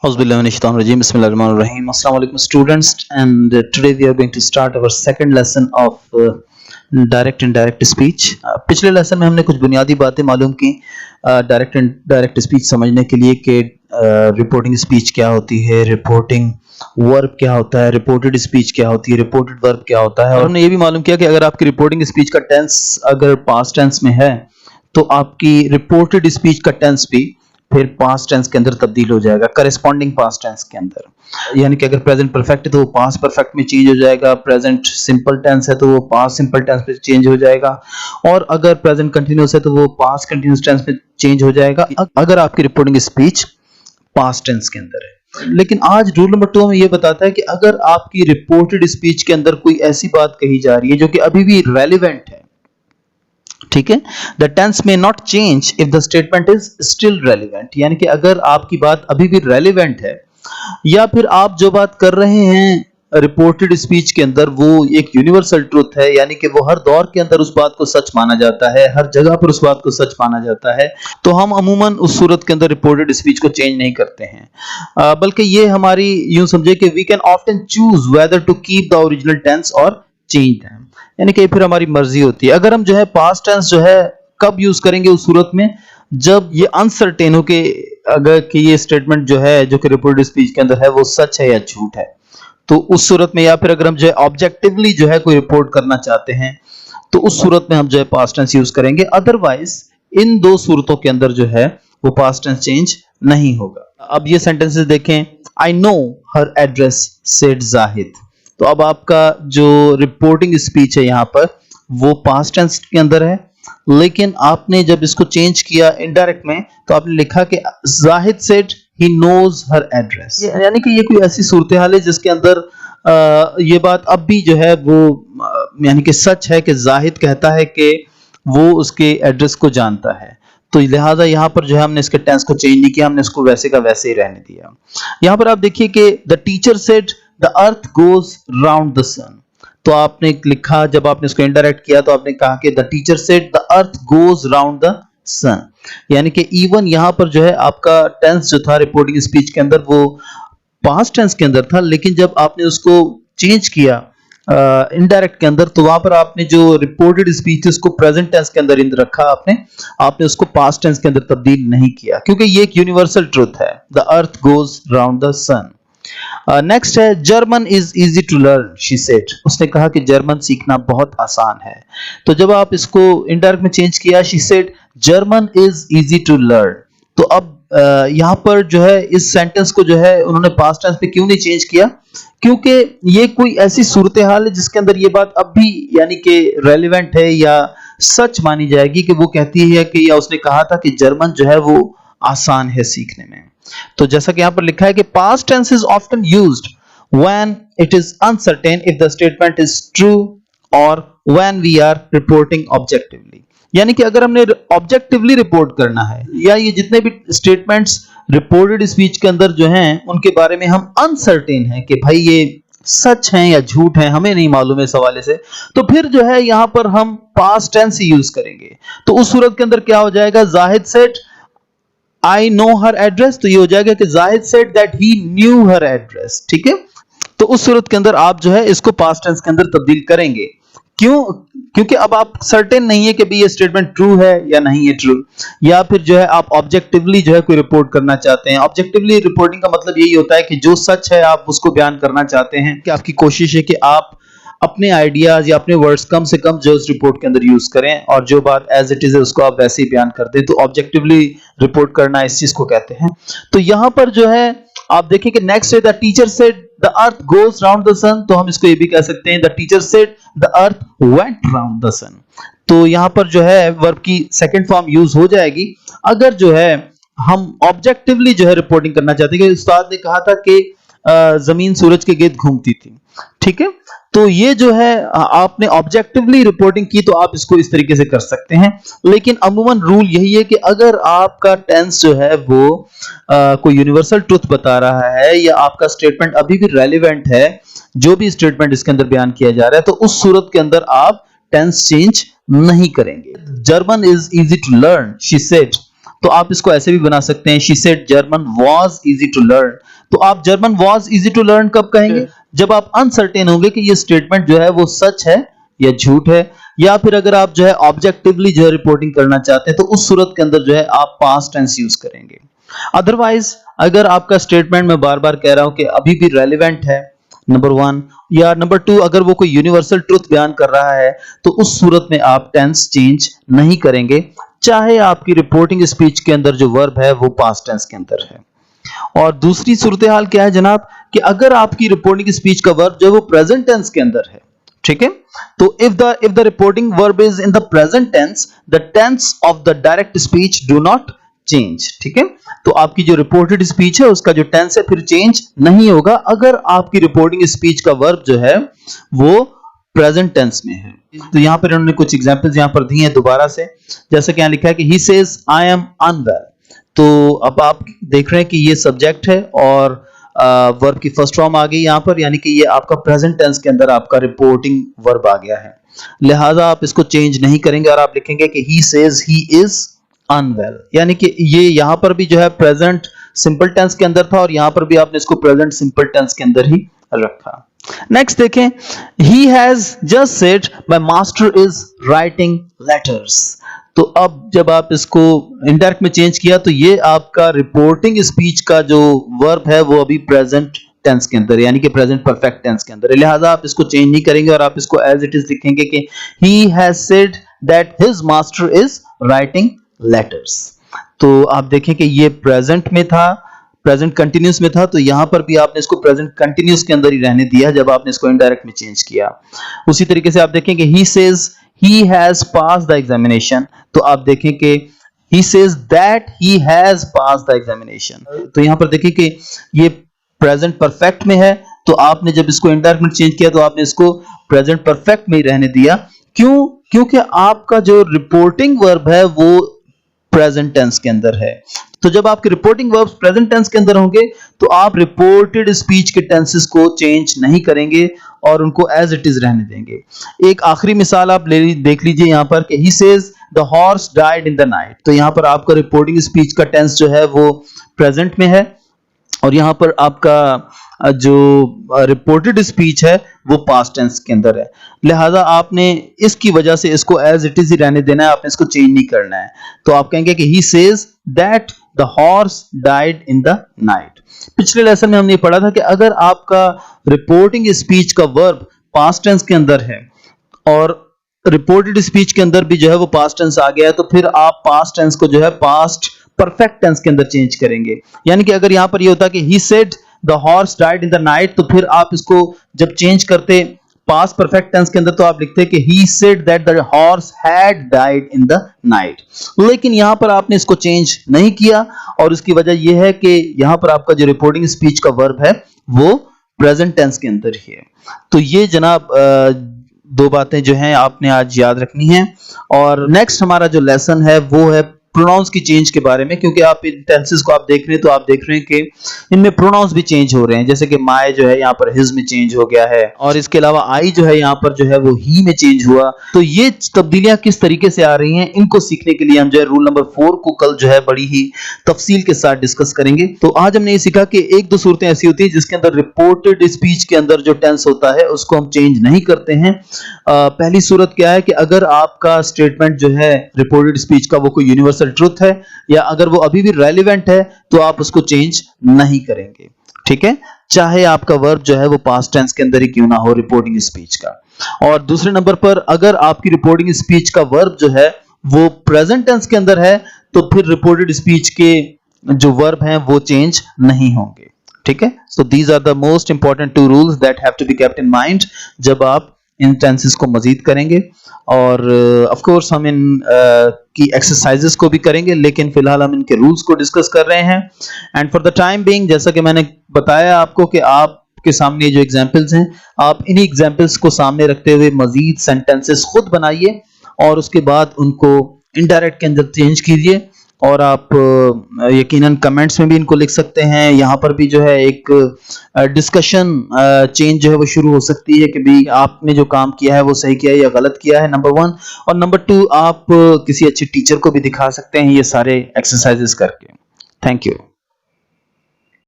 Bismillahirrahmanirrahim. Assalamu alaikum students, and today we are going to start our second lesson of direct and indirect speech. पिछले lesson में हमने कुछ बुनियादी बातें मालूम की डायरेक्ट एंड डायरेक्ट स्पीच समझने के लिए कि रिपोर्टिंग स्पीच क्या होती है, रिपोर्टिंग वर्ब क्या होता है, रिपोर्टेड स्पीच क्या होती है, रिपोर्टेड वर्ब क्या होता है। और हमने ये भी मालूम किया कि अगर आपकी रिपोर्टिंग स्पीच का टेंस अगर पास्ट टेंस में है तो आपकी रिपोर्टेड स्पीच का टेंस भी फिर पास्ट टेंस के अंदर तब्दील हो जाएगा करेस्पॉन्डिंग पास्ट टेंस के अंदर। यानी कि अगर प्रेजेंट परफेक्ट है तो वो पास्ट परफेक्ट में चेंज हो जाएगा, प्रेजेंट सिंपल टेंस है तो वो पास्ट सिंपल टेंस में चेंज हो जाएगा, और अगर प्रेजेंट कंटिन्यूअस है तो वो पास्ट कंटिन्यूअस टेंस में चेंज हो जाएगा अगर आपकी रिपोर्टिंग स्पीच पास्ट टेंस के अंदर है। लेकिन आज रूल नंबर 2 में ये बताता है कि अगर आपकी रिपोर्टेड स्पीच के अंदर कोई ऐसी बात कही जा रही है जो कि अभी भी रेलेवेंट है, ठीक है, द टेंस में not change if the statement is still relevant. यानी कि अगर आपकी बात अभी भी रेलिवेंट है या फिर आप जो बात कर रहे हैं रिपोर्टेड स्पीच के अंदर वो एक यूनिवर्सल ट्रुथ है, यानी कि वो हर दौर के अंदर उस बात को सच माना जाता है, हर जगह पर उस बात को सच माना जाता है, तो हम अमूमन उस सूरत के अंदर रिपोर्टेड स्पीच को चेंज नहीं करते हैं। बल्कि ये हमारी यूं समझे कि we can often choose whether to keep the original tense और चेंज देम, यानी कि फिर हमारी मर्जी होती है। अगर हम जो है पास्ट टेंस जो है कब यूज करेंगे उस सूरत में जब ये अनसर्टेन हो कि अगर कि ये स्टेटमेंट जो है जो कि रिपोर्टेड स्पीच के अंदर है वो सच है या झूठ है, तो उस सूरत में, या फिर अगर हम जो है ऑब्जेक्टिवली जो है कोई रिपोर्ट करना चाहते हैं तो उस सूरत में हम जो है पास्ट टेंस यूज करेंगे। अदरवाइज इन दो सूरतों के अंदर जो है वो पास्ट टेंस चेंज नहीं होगा। अब ये सेंटेंसेस देखें, I know her address said Zahid, तो अब आपका जो रिपोर्टिंग स्पीच है यहाँ पर वो पास्ट टेंस के अंदर है, लेकिन आपने जब इसको चेंज किया इनडायरेक्ट में तो आपने लिखा कि Zahid said he knows her address. यानी कि ये कोई ऐसी सूरत हाल है जिसके अंदर ये बात अब भी जो है वो यानी कि सच है कि जाहिद कहता है कि वो उसके एड्रेस को जानता है, तो लिहाजा यहाँ पर जो है हमने इसके टेंस को चेंज नहीं किया, हमने इसको वैसे का वैसे ही रहने दिया। यहाँ पर आप देखिए कि the teacher said the earth goes round the sun, तो आपने लिखा, जब आपने इसको इनडायरेक्ट किया तो आपने कहा कि the teacher said the earth goes round the sun, यानी कि इवन यहां पर जो है आपका टेंस जो था रिपोर्टिंग स्पीच के अंदर वो पास्ट टेंस के अंदर था, लेकिन जब आपने उसको चेंज किया इनडायरेक्ट के अंदर तो वहां पर आपने जो रिपोर्टेड स्पीच थी उसको प्रेजेंट टेंस के अंदर रखा, आपने उसको पास्ट टेंस के अंदर तब्दील नहीं किया, क्योंकि ये एक यूनिवर्सल ट्रुथ है, the earth goes round the sun. Next है German is easy to learn she said, उसने कहा कि जर्मन सीखना बहुत आसान है, तो जब आप इसको इनडायरेक्ट में चेंज किया she said German is easy to learn, तो अब यहाँ पर जो है इस सेंटेंस को जो है उन्होंने पास्ट टेंस पे क्यों नहीं चेंज किया, क्योंकि ये कोई ऐसी सूरत हाल है जिसके अंदर ये बात अब भी यानी कि रेलिवेंट है या सच मानी जाएगी कि वो कहती है कि, या उसने कहा था कि जर्मन जो है वो आसान है सीखने में। तो जैसा कि यहां पर लिखा है कि past tense is often used when it is uncertain if the statement is true और when we are reporting objectively, यानी कि अगर हमने ऑब्जेक्टिवली रिपोर्ट करना है या ये जितने भी स्टेटमेंट्स रिपोर्टेड स्पीच के अंदर जो हैं उनके बारे में हम अनसर्टेन हैं कि भाई ये सच हैं या झूठ हैं, हमें नहीं मालूम है इस हवाले से, तो फिर जो है यहां पर हम पास्ट टेंस ही यूज करेंगे। तो उस सूरत के अंदर क्या हो जाएगा, Zahid said I know her address, तो ये हो जाएगा कि Zahid said that he knew her address, ठीक है। तो उस सूरत के अंदर आप जो है इसको पास्ट टेंस के अंदर तब्दील करेंगे, क्यों, क्योंकि अब आप सर्टेन नहीं है कि भाई ये स्टेटमेंट ट्रू है या नहीं है ट्रू, या फिर जो है आप ऑब्जेक्टिवली जो है कोई रिपोर्ट करना चाहते हैं। ऑब्जेक्टिवली रिपोर्टिंग का मतलब यही होता है कि जो सच है आप उसको बयान करना चाहते हैं, कि आपकी कोशिश है कि आप अपने आइडियाज या अपने वर्ड्स कम से कम जो इस रिपोर्ट के अंदर यूज करें और जो बात एज इट इज है उसको आप वैसे ही बयान कर दें, तो ऑब्जेक्टिवली रिपोर्ट करना इस चीज को कहते हैं। तो यहां पर जो है आप देखिए कि नेक्स्ट है the teacher said the earth goes round the sun, तो हम इसको ये भी कह सकते हैं the teacher said the earth went round the sun, तो यहां पर जो है वर्ब की सेकंड फॉर्म यूज हो जाएगी अगर जो है हम ऑब्जेक्टिवली जो है रिपोर्टिंग करना चाहते हैं। कि उस्ताद ने कहा था कि जमीन सूरज के गिर्द घूमती थी, ठीक है, तो ये जो है आपने ऑब्जेक्टिवली रिपोर्टिंग की तो आप इसको इस तरीके से कर सकते हैं, लेकिन अमूमन रूल यही है कि अगर आपका टेंस जो है वो कोई यूनिवर्सल ट्रुथ बता रहा है या आपका स्टेटमेंट अभी भी रेलेवेंट है, जो भी स्टेटमेंट इसके अंदर बयान किया जा रहा है, तो उस सूरत के अंदर आप टेंस चेंज नहीं करेंगे। German is easy to learn she said, तो आप इसको ऐसे भी बना सकते हैं, she said German was easy to learn. तो आप German was easy to learn कब कहेंगे? जब आप अनसर्टेन होंगे कि ये स्टेटमेंट जो है वो सच है या झूठ है, या फिर अगर आप जो है ऑब्जेक्टिवली जो है रिपोर्टिंग करना चाहते हैं तो उस सूरत के अंदर जो है आप पास्ट टेंस यूज करेंगे। अदरवाइज अगर आपका स्टेटमेंट मैं बार बार कह रहा हूं कि अभी भी रेलिवेंट है, नंबर 1, या नंबर 2 अगर वो कोई यूनिवर्सल ट्रुथ बयान कर रहा है तो उस सूरत में आप टेंस चेंज नहीं करेंगे, चाहे आपकी रिपोर्टिंग स्पीच के अंदर जो वर्ब है वो पास्ट टेंस के अंदर है। और दूसरी सूरत हाल क्या है जनाब, कि अगर आपकी रिपोर्टिंग स्पीच का वर्ब जो है वो प्रेजेंट टेंस के अंदर है, ठीक है, तो if the reporting verb is in the present tense, the tense of the direct speech do not change, ठीक है। तो आपकी जो रिपोर्टेड स्पीच है उसका जो टेंस है फिर चेंज नहीं होगा अगर आपकी रिपोर्टिंग स्पीच का वर्ब जो है वो प्रेजेंट टेंस में है। तो यहां पर इन्होंने कुछ एग्जांपल्स यहां पर दी हैं दोबारा से, जैसे कि यहां लिखा है कि he says I am unwell. तो अब आप देख रहे हैं कि ये सब्जेक्ट है और वर्ब की फर्स्ट फॉर्म आ गई यहां पर, यानी कि ये आपका प्रेजेंट टेंस के अंदर आपका रिपोर्टिंग वर्ब आ गया है, लिहाजा आप इसको चेंज नहीं करेंगे और आप लिखेंगे कि he says he is unwell, यानी कि ये यहां पर भी जो है प्रेजेंट सिंपल टेंस के अंदर था और यहां पर भी आपने इसको प्रेजेंट सिंपल टेंस के अंदर ही रखा। नेक्स्ट देखें, he has just said my master is writing letters। तो अब जब आप इसको इनडायरेक्ट में चेंज किया तो ये आपका रिपोर्टिंग स्पीच का जो वर्ब है वो अभी प्रेजेंट टेंस के अंदर, यानी कि प्रेजेंट परफेक्ट टेंस के अंदर है, लिहाजा आप इसको चेंज नहीं करेंगे और आप इसको एज इट इज लिखेंगे कि he has said that his master is writing letters। तो आप देखें कि ये प्रेजेंट में था, प्रेजेंट कंटिन्यूस में था, तो यहां पर भी आपने इसको प्रेजेंट कंटिन्यूस के अंदर ही रहने दिया जब आपने इसको इनडायरेक्ट में चेंज किया। उसी तरीके से आप देखें कि he says he has passed the examination, तो आप देखें कि he says that he has passed the examination। तो यहां पर देखें कि ये प्रेजेंट परफेक्ट में है, तो आपने जब इसको इनडायरेक्ट में चेंज किया तो आपने इसको प्रेजेंट परफेक्ट में ही रहने दिया। क्यों? क्योंकि आपका जो रिपोर्टिंग वर्ब है वो प्रेजेंट टेंस के अंदर है। तो जब आपके रिपोर्टिंग वर्ब्स प्रेजेंट टेंस के अंदर होंगे तो आप रिपोर्टेड स्पीच के टेंसेस को चेंज नहीं करेंगे और उनको एज इट इज रहने देंगे। एक आखिरी मिसाल आप देख लीजिए यहाँ पर कि he says the horse died in the night। तो यहाँ पर आपका रिपोर्टिंग स्पीच का टेंस जो है वो प्रेजेंट में है और यहाँ पर आपका जो रिपोर्टेड स्पीच है वो पास्ट टेंस के अंदर है, लिहाजा आपने इसकी वजह से इसको एज इट इज ही रहने देना है, आपने इसको चेंज नहीं करना है। तो आप कहेंगे कि he says that the horse died in the night। पिछले लेसन में हमने पढ़ा था कि अगर आपका रिपोर्टिंग स्पीच का वर्ब पास्ट टेंस के अंदर है और रिपोर्टेड स्पीच के अंदर भी जो है वो पास्ट टेंस आ गया है तो फिर आप पास्ट टेंस को जो है पास्ट परफेक्ट टेंस के अंदर चेंज करेंगे। यानी कि अगर यहां पर ये होता कि he said the horse died in the night, तो फिर आप इसको जब चेंज करते पास्ट परफेक्ट टेंस के अंदर तो आप लिखते कि he said that the horse had died in the night। लेकिन यहां पर आपने इसको चेंज नहीं किया और उसकी वजह यह है कि यहां पर आपका जो रिपोर्टिंग स्पीच का वर्ब है वो प्रेजेंट टेंस के अंदर ही है। तो ये जनाब दो बातें जो हैं आपने आज याद रखनी हैं। और नेक्स्ट हमारा जो लेसन है वो है प्रोनाउंस की चेंज के बारे में, क्योंकि आप इन टेंसेस को आप देख रहे हैं तो आप देख रहे हैं कि इनमें प्रोनाउंस भी चेंज हो रहे हैं, जैसे कि माय जो है यहाँ पर हिज में चेंज हो गया है और इसके अलावा आई जो है यहाँ पर जो है वो ही में चेंज हुआ। तो ये तब्दीलियां किस तरीके से आ रही हैं इनको सीखने के लिए हम जो है रूल नंबर 4 को कल जो है बड़ी ही तफसील के साथ डिस्कस करेंगे। तो आज हमने ये सीखा कि एक दो सूरतें ऐसी होती है जिसके अंदर रिपोर्टेड स्पीच के अंदर जो टेंस होता है उसको हम चेंज नहीं करते हैं। पहली सूरत क्या है कि अगर आपका स्टेटमेंट जो है रिपोर्टेड स्पीच का वो कोई यूनिवर्सल ट्रुथ है या अगर वो अभी भी रेलिवेंट है तो आप उसको चेंज नहीं करेंगे, ठीक है, चाहे आपका वर्ब जो है वो पास्ट टेंस के अंदर ही क्यों ना हो रिपोर्टिंग स्पीच का। और दूसरे नंबर पर अगर आपकी रिपोर्टिंग स्पीच का वर्ब जो है वो प्रेजेंट टेंस के अंदर है तो फिर रिपोर्टेड स्पीच के जो वर्ब हैं वो चेंज नहीं होंगे, ठीक है। So these are the most important 2 rules that have to be kept in mind जब आप इन टेंसेस को मजीद करेंगे। और ऑफ कोर्स हम इन की एक्सरसाइजेस को भी करेंगे, लेकिन फिलहाल हम इनके रूल्स को डिस्कस कर रहे हैं। And for the time being, जैसा कि मैंने बताया आपको कि आपके सामने जो एग्जांपल्स हैं आप इन्हीं एग्जांपल्स को सामने रखते हुए मजीद सेंटेंसेस खुद बनाइए और उसके बाद उनको इनडायरेक्ट के अंदर चेंज कीजिए और आप यकीनन कमेंट्स में भी इनको लिख सकते हैं। यहाँ पर भी जो है एक डिस्कशन चेंज जो है वो शुरू हो सकती है कि भाई आपने जो काम किया है वो सही किया है या गलत किया है, नंबर 1। और नंबर 2, आप किसी अच्छे टीचर को भी दिखा सकते हैं ये सारे एक्सरसाइजेस करके। Thank you.